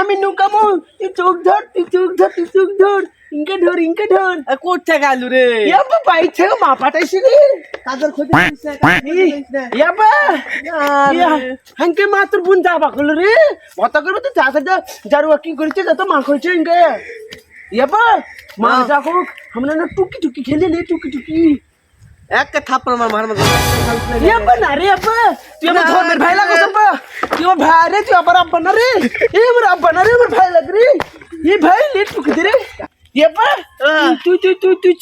আমি নুকামো তুই চোখ ধর ইনকে ধর কোথা গেল রে ইয়াবা বাইক থেকে মা পাঠাইছি রে কাজল খোঁজে ইয়াবা হাঙ্কে মা তোর বোন যাবা কল রে মত করবে তো যারু কি করেছে যত মা করেছে ইনকে ইয়াবা মা যাকো আমরা না টুকি খেলে নে টুকি এক থাপ্পড় মার মার ইয়াবা না রে ইয়াবা তুই আমার ধর্মের ভাই লাগছ বা তুই আমার ভাই রে তুই আমার আব্বা না রে আমার আব্বা না রে আমার ভাই লাগ রে এই ভাই লে টুকি দে রে ইয়াবা তুই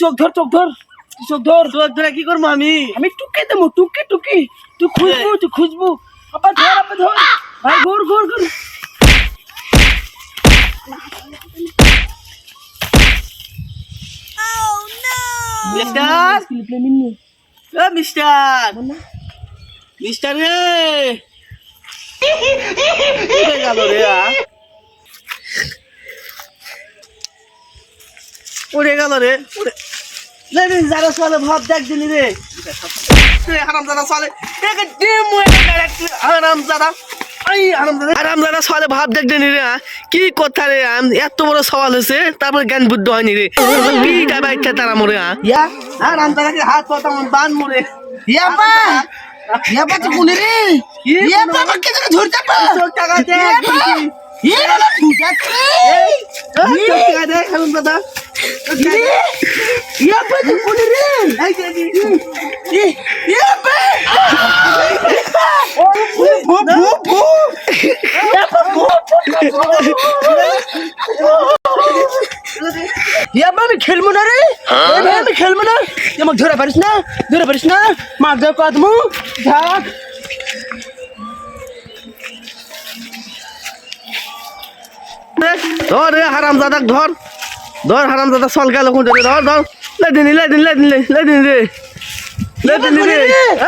চোখ ধর চোখ ধরে কি করবো আমি টুকি দেবো টুকি তুই খুঁজবো আবার ধর ভাই ঘোর মিস্টার রে গেল রে উড়ে গেল রে যারা চলে ভাব দেখ দিলি রে আরাম দাদা চলে আরাম দাদা চলে ভাব দেখ দিলি রে কি কথা রে এত বড় সওয়াল হয়েছে তারপর জ্ঞান বুদ্ধ হয়নি রে পিটা বাইটা তারা মরে আরাম দাদাকে হাত পাতা বান মরে ইয়াবা তো কোনে রে ইয়াবা আমাকে ধরতে পা টাকা দে ইয়াবা ফুটাতে টাকা দে আরাম দাদা ইয়াবা তো কোনে রে ইয়াবা ইয়াবা আমি খেলবো না রে আমি খেলবো না আমাকে ধরে পারিস না মার যাও কদমু ঝাক ধর রে হারাম দাদা ধর হারাম দাদা চল গেল কোন ধর লেদিন রে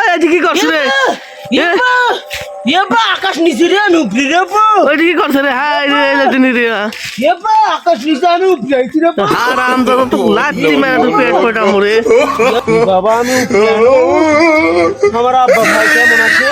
এই কি করছ রে ইয়াবা আকাশ নিচে রে আমি উপরে রে ওই কি করছ রে হাই রে লেদিন রে ইয়াবা আকাশ নিচে আমি উপরে আইছি রে হারাম দাদা তো লাত্তি মেরে তো পেট ফটা মরে বাবা আমি উপরে আমার আব্বা ভাই কেমন আছে